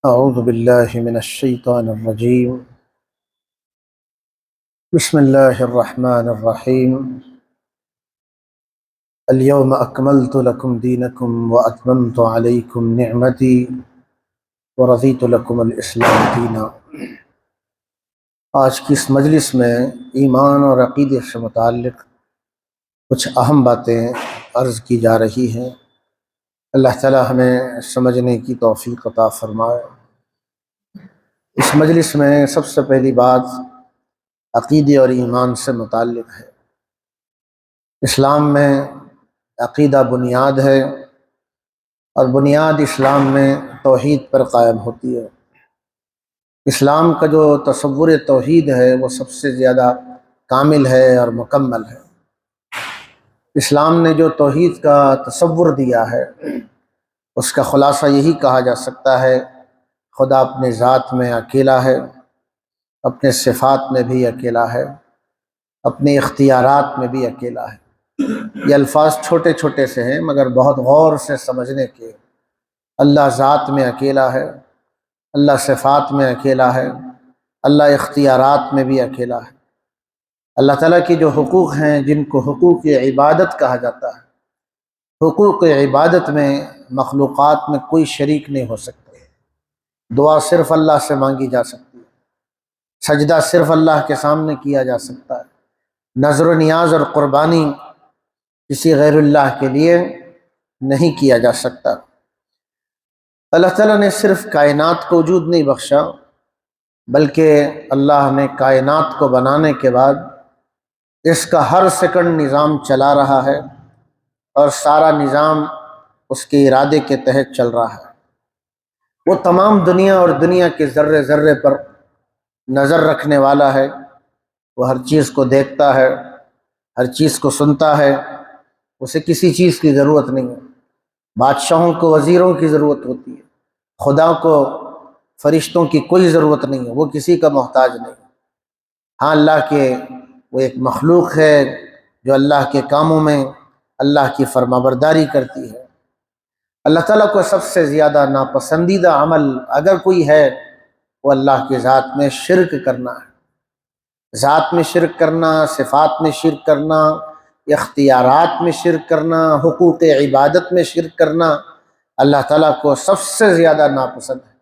أعوذ بالله من الشيطان الرجيم. بسم الله الرحمن الرحيم. اليوم أكملت لكم دينكم وأتممت عليكم نعمتي ورضيت لكم الإسلام دينا. آج کی اس مجلس میں ایمان اور عقیدے سے متعلق کچھ اہم باتیں عرض کی جا رہی ہیں۔ اللہ تعالی ہمیں سمجھنے کی توفیق عطا فرمائے۔ اس مجلس میں سب سے پہلی بات عقیدے اور ایمان سے متعلق ہے۔ اسلام میں عقیدہ بنیاد ہے، اور بنیاد اسلام میں توحید پر قائم ہوتی ہے۔ اسلام کا جو تصور توحید ہے وہ سب سے زیادہ کامل ہے اور مکمل ہے۔ اسلام نے جو توحید کا تصور دیا ہے اس کا خلاصہ یہی کہا جا سکتا ہے: خدا اپنے ذات میں اکیلا ہے، اپنے صفات میں بھی اکیلا ہے، اپنے اختیارات میں بھی اکیلا ہے۔ یہ الفاظ چھوٹے چھوٹے سے ہیں مگر بہت غور سے سمجھنے کے۔ اللہ ذات میں اکیلا ہے، اللہ صفات میں اکیلا ہے، اللہ اختیارات میں بھی اکیلا ہے۔ اللہ تعالیٰ کی جو حقوق ہیں جن کو حقوق عبادت کہا جاتا ہے، حقوق عبادت میں مخلوقات میں کوئی شریک نہیں ہو سکتا۔ دعا صرف اللہ سے مانگی جا سکتی ہے، سجدہ صرف اللہ کے سامنے کیا جا سکتا ہے، نذر و نیاز اور قربانی کسی غیر اللہ کے لیے نہیں کیا جا سکتا۔ اللہ تعالیٰ نے صرف کائنات کو وجود نہیں بخشا، بلکہ اللہ نے کائنات کو بنانے کے بعد اس کا ہر سیکنڈ نظام چلا رہا ہے، اور سارا نظام اس کے ارادے کے تحت چل رہا ہے۔ وہ تمام دنیا اور دنیا کے ذرے ذرے پر نظر رکھنے والا ہے۔ وہ ہر چیز کو دیکھتا ہے، ہر چیز کو سنتا ہے، اسے کسی چیز کی ضرورت نہیں ہے۔ بادشاہوں کو وزیروں کی ضرورت ہوتی ہے، خدا کو فرشتوں کی کوئی ضرورت نہیں ہے، وہ کسی کا محتاج نہیں ہے۔ ہاں، اللہ کے وہ ایک مخلوق ہے جو اللہ کے کاموں میں اللہ کی فرمانبرداری کرتی ہے۔ اللہ تعالیٰ کو سب سے زیادہ ناپسندیدہ عمل اگر کوئی ہے وہ اللہ کی ذات میں شرک کرنا ہے۔ ذات میں شرک کرنا، صفات میں شرک کرنا، اختیارات میں شرک کرنا، حقوق عبادت میں شرک کرنا اللہ تعالیٰ کو سب سے زیادہ ناپسند ہے۔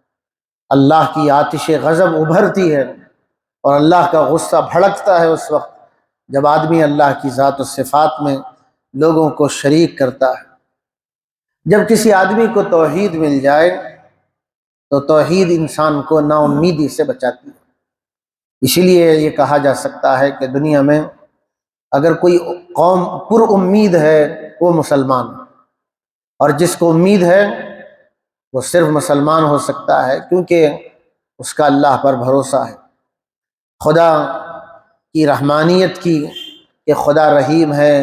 اللہ کی آتش غضب ابھرتی ہے اور اللہ کا غصہ بھڑکتا ہے اس وقت جب آدمی اللہ کی ذات و صفات میں لوگوں کو شریک کرتا ہے۔ جب کسی آدمی کو توحید مل جائے تو توحید انسان کو نا امیدی سے بچاتی ہے۔ اسی لیے یہ کہا جا سکتا ہے کہ دنیا میں اگر کوئی قوم پر امید ہے وہ مسلمان، اور جس کو امید ہے وہ صرف مسلمان ہو سکتا ہے، کیونکہ اس کا اللہ پر بھروسہ ہے، خدا کی رحمانیت کی، کہ خدا رحیم ہے،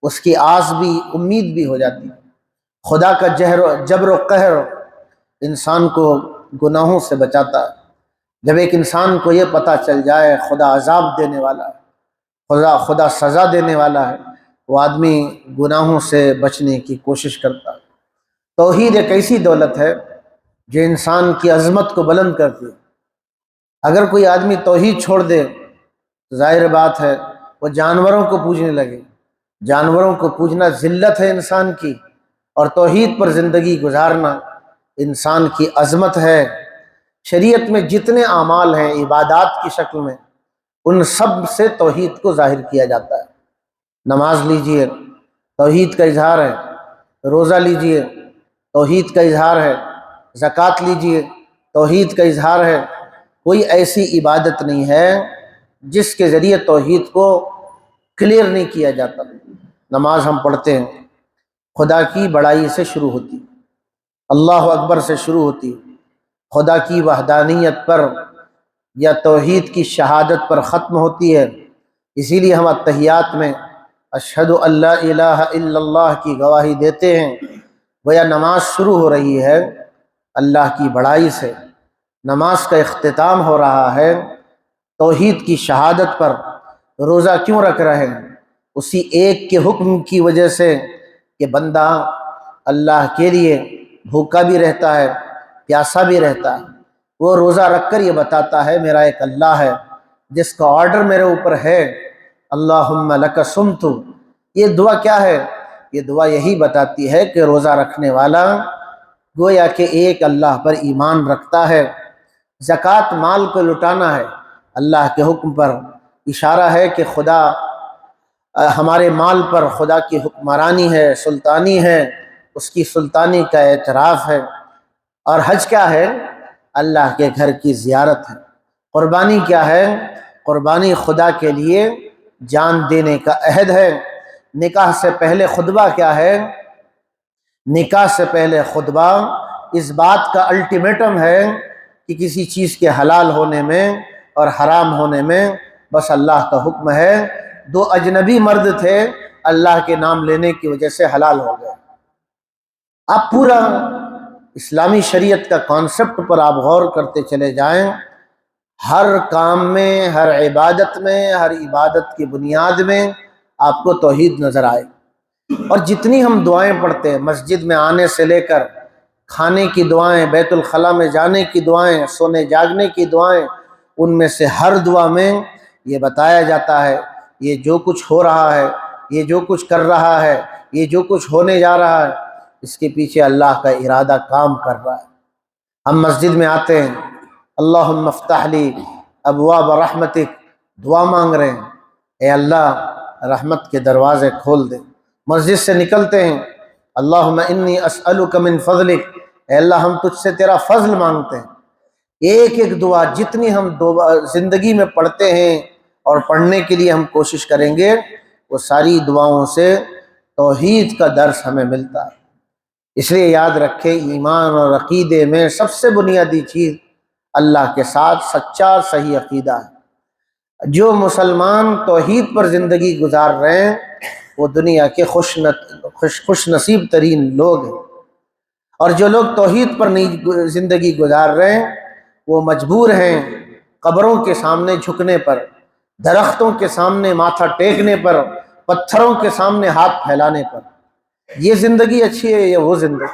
اس کی آس بھی امید بھی ہو جاتی ہے۔ خدا کا جبر و قہر انسان کو گناہوں سے بچاتا ہے۔ جب ایک انسان کو یہ پتہ چل جائے خدا عذاب دینے والا ہے، خدا سزا دینے والا ہے، وہ آدمی گناہوں سے بچنے کی کوشش کرتا ہے۔ توحید ایک ایسی دولت ہے جو انسان کی عظمت کو بلند کرتی ہے۔ اگر کوئی آدمی توحید چھوڑ دے تو ظاہر بات ہے وہ جانوروں کو پوجنے لگے۔ جانوروں کو پوجنا ذلت ہے انسان کی، اور توحید پر زندگی گزارنا انسان کی عظمت ہے۔ شریعت میں جتنے اعمال ہیں عبادات کی شکل میں، ان سب سے توحید کو ظاہر کیا جاتا ہے۔ نماز لیجئے، توحید کا اظہار ہے۔ روزہ لیجئے، توحید کا اظہار ہے۔ زکوٰۃ لیجئے، توحید کا اظہار ہے۔ کوئی ایسی عبادت نہیں ہے جس کے ذریعے توحید کو کلیئر نہیں کیا جاتا۔ نماز ہم پڑھتے ہیں، خدا کی بڑائی سے شروع ہوتی، اللہ اکبر سے شروع ہوتی، خدا کی وحدانیت پر یا توحید کی شہادت پر ختم ہوتی ہے۔ اسی لیے ہم التحیات میں اشہد ان لا الہ الا اللہ کی گواہی دیتے ہیں۔ گویا نماز شروع ہو رہی ہے اللہ کی بڑائی سے، نماز کا اختتام ہو رہا ہے توحید کی شہادت پر۔ روزہ کیوں رکھ رہے ہیں؟ اسی ایک کے حکم کی وجہ سے کہ بندہ اللہ کے لیے بھوکا بھی رہتا ہے، پیاسا بھی رہتا ہے، وہ روزہ رکھ کر یہ بتاتا ہے میرا ایک اللہ ہے جس کا آرڈر میرے اوپر ہے، اللہم لک صمت۔ یہ دعا کیا ہے؟ یہ دعا یہی بتاتی ہے کہ روزہ رکھنے والا گویا کہ ایک اللہ پر ایمان رکھتا ہے۔ زکوٰۃ مال کو لٹانا ہے، اللہ کے حکم پر اشارہ ہے کہ خدا ہمارے مال پر خدا کی حکمرانی ہے، سلطانی ہے، اس کی سلطانی کا اعتراف ہے۔ اور حج کیا ہے؟ اللہ کے گھر کی زیارت ہے۔ قربانی کیا ہے؟ قربانی خدا کے لیے جان دینے کا عہد ہے۔ نکاح سے پہلے خطبہ کیا ہے؟ نکاح سے پہلے خطبہ اس بات کا الٹیمیٹم ہے کہ کسی چیز کے حلال ہونے میں اور حرام ہونے میں بس اللہ کا حکم ہے۔ دو اجنبی مرد تھے، اللہ کے نام لینے کی وجہ سے حلال ہو گئے۔ آپ پورا اسلامی شریعت کا کانسیپٹ پر آپ غور کرتے چلے جائیں، ہر کام میں، ہر عبادت میں، ہر عبادت کی بنیاد میں آپ کو توحید نظر آئے۔ اور جتنی ہم دعائیں پڑھتے ہیں، مسجد میں آنے سے لے کر کھانے کی دعائیں، بیت الخلاء میں جانے کی دعائیں، سونے جاگنے کی دعائیں، ان میں سے ہر دعا میں یہ بتایا جاتا ہے یہ جو کچھ ہو رہا ہے، یہ جو کچھ کر رہا ہے، یہ جو کچھ ہونے جا رہا ہے، اس کے پیچھے اللہ کا ارادہ کام کر رہا ہے۔ ہم مسجد میں آتے ہیں، اللہم افتح لی ابواب رحمتک، دعا مانگ رہے ہیں، اے اللہ رحمت کے دروازے کھول دے۔ مسجد سے نکلتے ہیں، اللہم انی اسألک من فضلک، اے اللہ ہم تجھ سے تیرا فضل مانگتے ہیں۔ ایک ایک دعا جتنی ہم زندگی میں پڑھتے ہیں اور پڑھنے کے لیے ہم کوشش کریں گے، وہ ساری دعاؤں سے توحید کا درس ہمیں ملتا ہے۔ اس لیے یاد رکھیں، ایمان اور عقیدے میں سب سے بنیادی چیز اللہ کے ساتھ سچا صحیح عقیدہ ہے۔ جو مسلمان توحید پر زندگی گزار رہے ہیں وہ دنیا کے خوش نصیب ترین لوگ ہیں، اور جو لوگ توحید پر نہیں زندگی گزار رہے ہیں وہ مجبور ہیں قبروں کے سامنے جھکنے پر، درختوں کے سامنے ماتھا ٹیکنے پر، پتھروں کے سامنے ہاتھ پھیلانے پر۔ یہ زندگی اچھی ہے یا وہ زندگی؟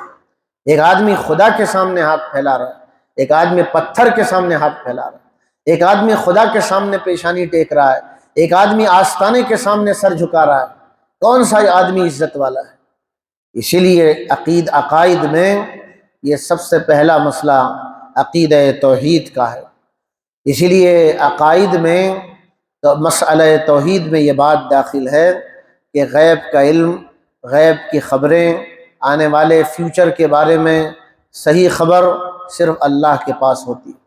ایک آدمی خدا کے سامنے ہاتھ پھیلا رہا ہے، ایک آدمی پتھر کے سامنے ہاتھ پھیلا رہا ہے، ایک آدمی خدا کے سامنے پیشانی ٹیک رہا ہے، ایک آدمی آستانے کے سامنے سر جھکا رہا ہے۔ کون سا آدمی عزت والا ہے؟ اسی لیے عقائد میں یہ سب سے پہلا مسئلہ عقیدہ توحید کا ہے۔ اسی لیے عقائد میں مسئلہ توحید میں یہ بات داخل ہے کہ غیب کا علم، غیب کی خبریں، آنے والے فیوچر کے بارے میں صحیح خبر صرف اللہ کے پاس ہوتی ہے۔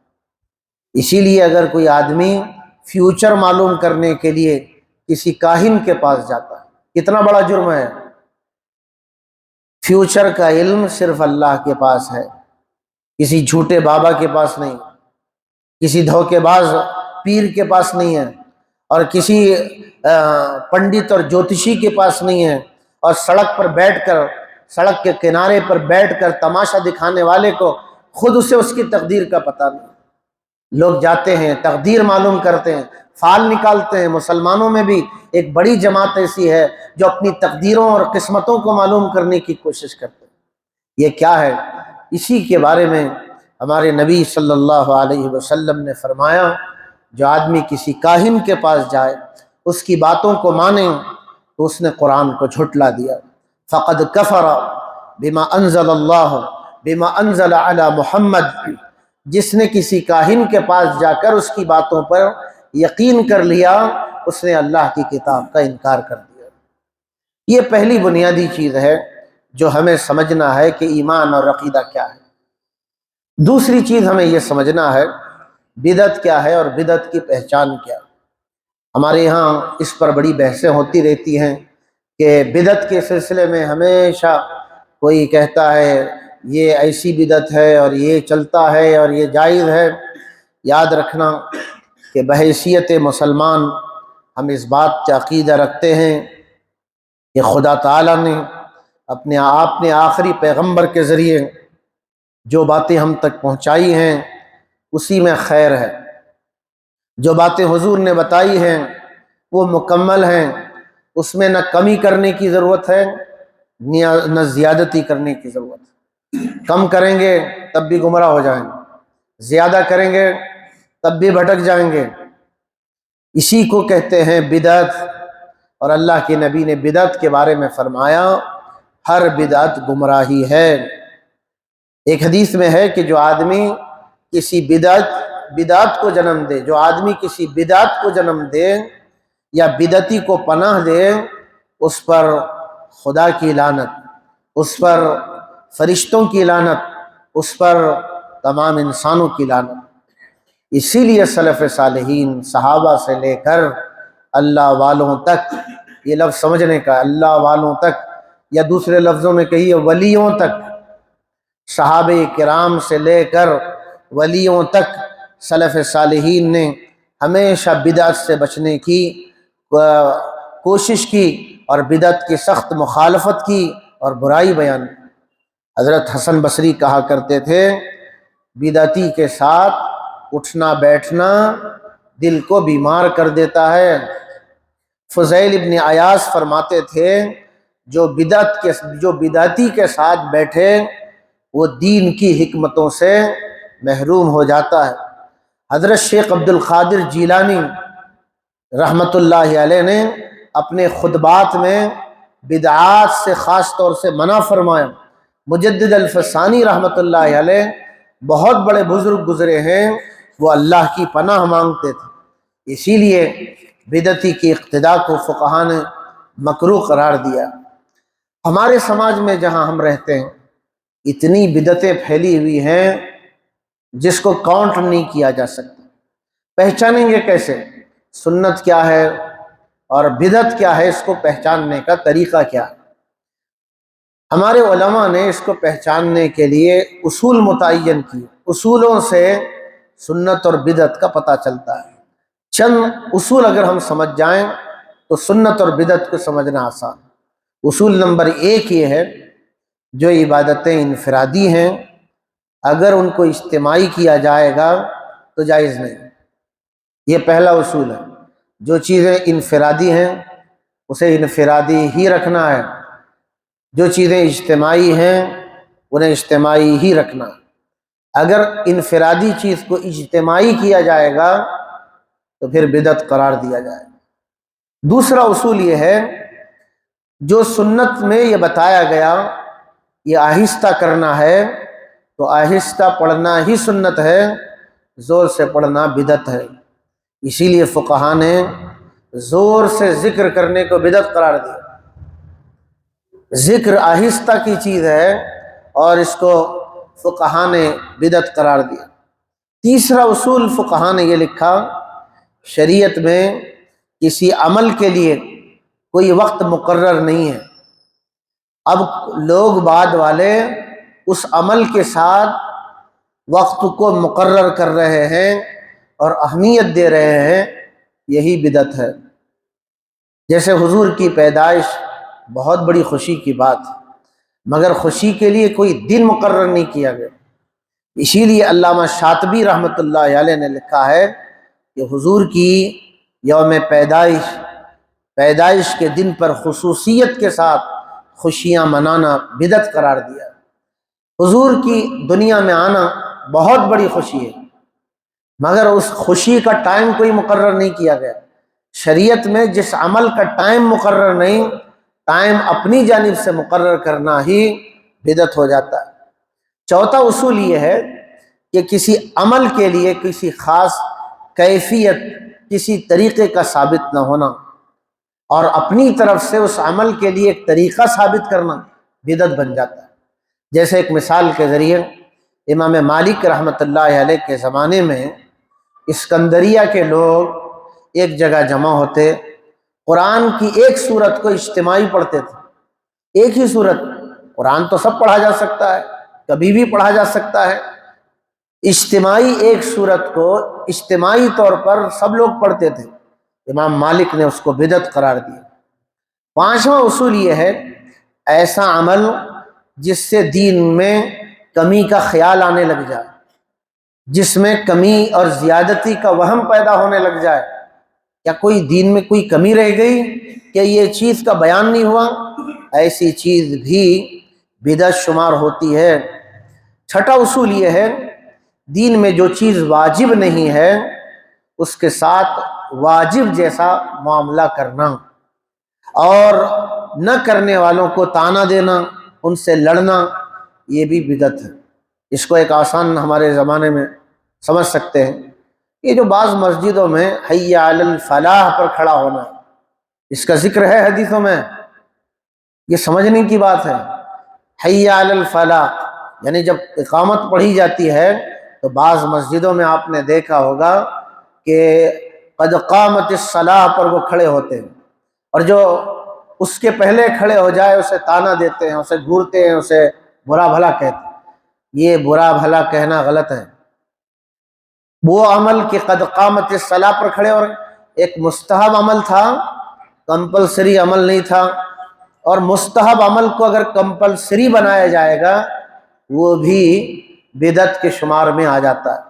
اسی لیے اگر کوئی آدمی فیوچر معلوم کرنے کے لیے کسی کاہن کے پاس جاتا ہے، کتنا بڑا جرم ہے۔ فیوچر کا علم صرف اللہ کے پاس ہے، کسی جھوٹے بابا کے پاس نہیں، کسی دھوکے باز پیر کے پاس نہیں ہے، اور کسی پنڈت اور جوتشی کے پاس نہیں ہے، اور سڑک پر بیٹھ کر، سڑک کے کنارے پر بیٹھ کر تماشا دکھانے والے کو خود اسے اس کی تقدیر کا پتہ نہیں۔ لوگ جاتے ہیں تقدیر معلوم کرتے ہیں، فال نکالتے ہیں۔ مسلمانوں میں بھی ایک بڑی جماعت ایسی ہے جو اپنی تقدیروں اور قسمتوں کو معلوم کرنے کی کوشش کرتے ہیں۔ یہ کیا ہے؟ اسی کے بارے میں ہمارے نبی صلی اللہ علیہ وسلم نے فرمایا، جو آدمی کسی کاہن کے پاس جائے، اس کی باتوں کو مانے، تو اس نے قرآن کو جھٹلا دیا۔ فقد کفر بما انزل اللہ بما انزل علی محمد، جس نے کسی کاہن کے پاس جا کر اس کی باتوں پر یقین کر لیا، اس نے اللہ کی کتاب کا انکار کر دیا۔ یہ پہلی بنیادی چیز ہے جو ہمیں سمجھنا ہے کہ ایمان اور عقیدہ کیا ہے۔ دوسری چیز ہمیں یہ سمجھنا ہے بدعت کیا ہے اور بدعت کی پہچان کیا ہے۔ ہمارے یہاں اس پر بڑی بحثیں ہوتی رہتی ہیں کہ بدعت کے سلسلے میں ہمیشہ کوئی کہتا ہے یہ ایسی بدعت ہے اور یہ چلتا ہے اور یہ جائز ہے۔ یاد رکھنا کہ بحیثیت مسلمان ہم اس بات کا عقیدہ رکھتے ہیں کہ خدا تعالیٰ نے اپنے آپ نے آخری پیغمبر کے ذریعے جو باتیں ہم تک پہنچائی ہیں اسی میں خیر ہے۔ جو باتیں حضور نے بتائی ہیں وہ مکمل ہیں، اس میں نہ کمی کرنے کی ضرورت ہے نہ زیادتی کرنے کی ضرورت ہے۔ کم کریں گے تب بھی گمراہ ہو جائیں گے، زیادہ کریں گے تب بھی بھٹک جائیں گے۔ اسی کو کہتے ہیں بدعت، اور اللہ کے نبی نے بدعت کے بارے میں فرمایا ہر بدعت گمراہی ہے۔ ایک حدیث میں ہے کہ جو آدمی کسی بدعت کو جنم دے، جو آدمی کسی بدعت کو جنم دے یا بدعتی کو پناہ دے، اس پر خدا کی لعنت، اس پر فرشتوں کی لعنت، اس پر تمام انسانوں کی لعنت۔ اسی لیے سلف صالحین صحابہ سے لے کر اللہ والوں تک، یہ لفظ سمجھنے کا، اللہ والوں تک، یا دوسرے لفظوں میں کہیے ولیوں تک، صحابہ کرام سے لے کر ولیوں تک سلف صالحین نے ہمیشہ بدعت سے بچنے کی کوشش کی اور بدعت کی سخت مخالفت کی اور برائی بیان کی۔ حضرت حسن بصری کہا کرتے تھے بدعتی کے ساتھ اٹھنا بیٹھنا دل کو بیمار کر دیتا ہے۔ فضیل ابن عیاض فرماتے تھے جو بدعتی کے ساتھ بیٹھے وہ دین کی حکمتوں سے محروم ہو جاتا ہے۔ حضرت شیخ عبد القادر جیلانی رحمۃ اللہ علیہ نے اپنے خطبات میں بدعات سے خاص طور سے منع فرمایا۔ مجدد الفسانی رحمۃ اللہ علیہ بہت بڑے بزرگ گزرے ہیں، وہ اللہ کی پناہ مانگتے تھے، اسی لیے بدعتی کی اقتداء کو فقہا نے مکروہ قرار دیا۔ ہمارے سماج میں جہاں ہم رہتے ہیں اتنی بدعتیں پھیلی ہوئی ہیں جس کو کاؤنٹ نہیں کیا جا سکتا۔ پہچانیں گے کیسے سنت کیا ہے اور بدعت کیا ہے؟ اس کو پہچاننے کا طریقہ کیا ہے؟ ہمارے علماء نے اس کو پہچاننے کے لیے اصول متعین کیے، اصولوں سے سنت اور بدعت کا پتہ چلتا ہے۔ چند اصول اگر ہم سمجھ جائیں تو سنت اور بدعت کو سمجھنا آسان۔ اصول نمبر 1 یہ ہے جو عبادتیں انفرادی ہیں اگر ان کو اجتماعی کیا جائے گا تو جائز نہیں، یہ پہلا اصول ہے۔ جو چیزیں انفرادی ہیں اسے انفرادی ہی رکھنا ہے، جو چیزیں اجتماعی ہیں انہیں اجتماعی ہی رکھنا ہے۔ اگر انفرادی چیز کو اجتماعی کیا جائے گا تو پھر بدعت قرار دیا جائے گا۔ دوسرا اصول یہ ہے جو سنت میں یہ بتایا گیا یہ آہستہ کرنا ہے تو آہستہ پڑھنا ہی سنت ہے، زور سے پڑھنا بدعت ہے۔ اسی لیے فقہا نے زور سے ذکر کرنے کو بدعت قرار دیا۔ ذکر آہستہ کی چیز ہے اور اس کو فقہا نے بدعت قرار دیا۔ تیسرا اصول فقہا نے یہ لکھا شریعت میں کسی عمل کے لیے کوئی وقت مقرر نہیں ہے۔ اب لوگ بعد والے اس عمل کے ساتھ وقت کو مقرر کر رہے ہیں اور اہمیت دے رہے ہیں، یہی بدعت ہے۔ جیسے حضور کی پیدائش بہت بڑی خوشی کی بات ہے، مگر خوشی کے لیے کوئی دن مقرر نہیں کیا گیا۔ اسی لیے علامہ شاطبی رحمۃ اللہ علیہ نے لکھا ہے کہ حضور کی یوم پیدائش کے دن پر خصوصیت کے ساتھ خوشیاں منانا بدعت قرار دیا۔ حضور کی دنیا میں آنا بہت بڑی خوشی ہے، مگر اس خوشی کا ٹائم کوئی مقرر نہیں کیا گیا۔ شریعت میں جس عمل کا ٹائم مقرر نہیں، ٹائم اپنی جانب سے مقرر کرنا ہی بدعت ہو جاتا ہے۔ چوتھا اصول یہ ہے کہ کسی عمل کے لیے کسی خاص کیفیت، کسی طریقے کا ثابت نہ ہونا اور اپنی طرف سے اس عمل کے لیے ایک طریقہ ثابت کرنا بدعت بن جاتا ہے۔ جیسے ایک مثال کے ذریعے امام مالک رحمۃ اللہ علیہ کے زمانے میں اسکندریہ کے لوگ ایک جگہ جمع ہوتے، قرآن کی ایک سورت کو اجتماعی پڑھتے تھے۔ ایک ہی سورت، قرآن تو سب پڑھا جا سکتا ہے، کبھی بھی پڑھا جا سکتا ہے، اجتماعی ایک سورت کو اجتماعی طور پر سب لوگ پڑھتے تھے۔ امام مالک نے اس کو بدعت قرار دیا۔ پانچواں اصول یہ ہے ایسا عمل جس سے دین میں کمی کا خیال آنے لگ جائے، جس میں کمی اور زیادتی کا وہم پیدا ہونے لگ جائے، کیا کوئی دین میں کوئی کمی رہ گئی کہ یہ چیز کا بیان نہیں ہوا، ایسی چیز بھی بدعت شمار ہوتی ہے۔ چھٹا اصول یہ ہے، دین میں جو چیز واجب نہیں ہے اس کے ساتھ واجب جیسا معاملہ کرنا، اور نہ کرنے والوں کو طعنہ دینا، ان سے لڑنا، یہ بھی بدعت ہے۔ اس کو ایک آسان ہمارے زمانے میں سمجھ سکتے ہیں، یہ جو بعض مسجدوں میں حی علی الفلاح پر کھڑا ہونا، اس کا ذکر ہے حدیثوں میں، یہ سمجھنے کی بات ہے۔ حی علی الفلاح یعنی جب اقامت پڑھی جاتی ہے تو بعض مسجدوں میں آپ نے دیکھا ہوگا کہ قد قامت الصلاح پر وہ کھڑے ہوتے ہیں، اور جو اس کے پہلے کھڑے ہو جائے اسے طعنہ دیتے ہیں، اسے گھورتے ہیں، اسے برا بھلا کہتے ہیں۔ یہ برا بھلا کہنا غلط ہے۔ وہ عمل کہ قد قامت الصلاح پر کھڑے ہو رہے، ایک مستحب عمل تھا، کمپلسری عمل نہیں تھا، اور مستحب عمل کو اگر کمپلسری بنایا جائے گا وہ بھی بدعت کے شمار میں آ جاتا ہے،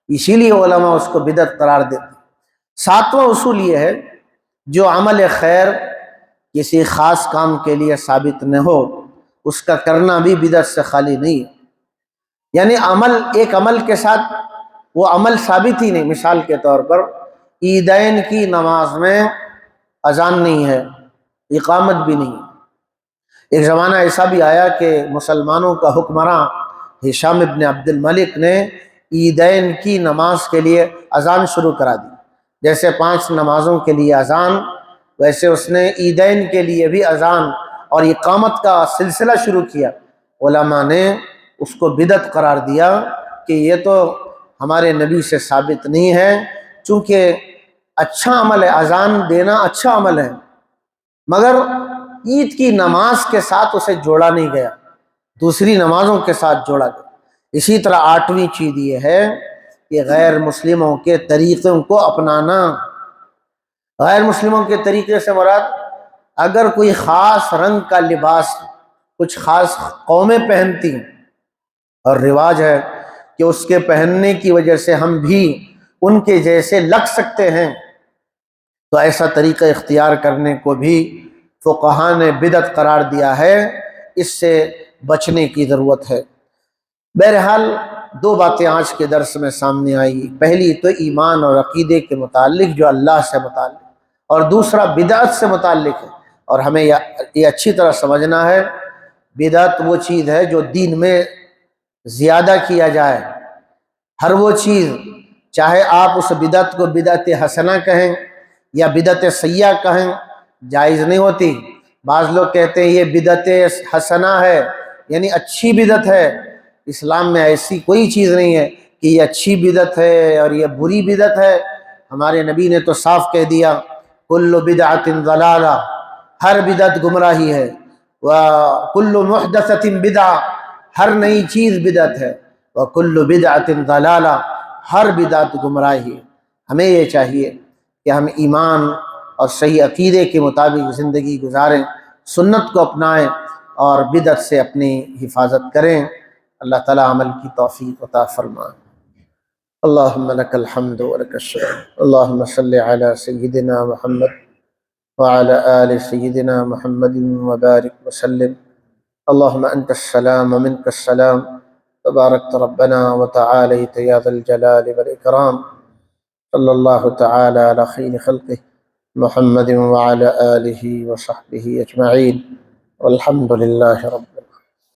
اسی لیے علماء اس کو بدعت قرار دیتے ہیں۔ ساتواں اصول یہ ہے، جو عمل خیر کسی خاص کام کے لیے ثابت نہ ہو اس کا کرنا بھی بدعت سے خالی نہیں ہے۔ یعنی ایک عمل کے ساتھ وہ عمل ثابت ہی نہیں، مثال کے طور پر عیدین کی نماز میں اذان نہیں ہے، اقامت بھی نہیں ہے۔ ایک زمانہ ایسا بھی آیا کہ مسلمانوں کا حکمراں ہشام ابن عبد الملک نے عیدین کی نماز کے لیے اذان شروع کرا دی، جیسے 5 نمازوں کے لیے اذان، ویسے اس نے عیدین کے لیے بھی اذان اور اقامت کا سلسلہ شروع کیا۔ علماء نے اس کو بدعت قرار دیا کہ یہ تو ہمارے نبی سے ثابت نہیں ہے، چونکہ اچھا عمل ہے، اذان دینا اچھا عمل ہے، مگر عید کی نماز کے ساتھ اسے جوڑا نہیں گیا، دوسری نمازوں کے ساتھ جوڑا گیا۔ اسی طرح 8ویں چیز یہ ہے کہ غیر مسلموں کے طریقوں کو اپنانا۔ غیر مسلموں کے طریقے سے مراد اگر کوئی خاص رنگ کا لباس کچھ خاص قومیں پہنتی ہیں اور رواج ہے کہ اس کے پہننے کی وجہ سے ہم بھی ان کے جیسے لگ سکتے ہیں، تو ایسا طریقہ اختیار کرنے کو بھی فقہاء نے بدعت قرار دیا ہے، اس سے بچنے کی ضرورت ہے۔ بہرحال 2 باتیں آج کے درس میں سامنے آئی، پہلی تو ایمان اور عقیدے کے متعلق جو اللہ سے متعلق، اور دوسرا بدعت سے متعلق ہے، اور ہمیں یہ اچھی طرح سمجھنا ہے، بدعت وہ چیز ہے جو دین میں زیادہ کیا جائے۔ ہر وہ چیز، چاہے آپ اس بدعت کو بدعت حسنہ کہیں یا بدعت سیئہ کہیں، جائز نہیں ہوتی۔ بعض لوگ کہتے ہیں یہ بدعت حسنہ ہے، یعنی اچھی بدعت ہے۔ اسلام میں ایسی کوئی چیز نہیں ہے کہ یہ اچھی بدعت ہے اور یہ بری بدعت ہے۔ ہمارے نبی نے تو صاف کہہ دیا، کل بدعت ضلالہ، ہر بدعت گمراہی ہے، وکل محدثۃ بدعہ، ہر نئی چیز بدعت ہے، وکل بدعت ضلالہ، ہر بدعت گمراہی ہے۔ ہمیں یہ چاہیے کہ ہم ایمان اور صحیح عقیدے کے مطابق زندگی گزاریں، سنت کو اپنائیں اور بدعت سے اپنی حفاظت کریں۔ اللہ تعالیٰ عمل کی توفیق عطا فرمائے۔ اللہم لک الحمد ولک الشکر، اللہم صلی علی سیدنا محمد وعلی آل سیدنا محمد وبارک وسلم۔ اللہم انت السلام ومنک السلام، تبارکت ربنا وتعالیت یا ذا الجلال والاکرام۔ صلی اللہ تعالی علی خیر خلقہ محمد وعلی آلہ وصحبہ اجمعین، والحمد للہ رب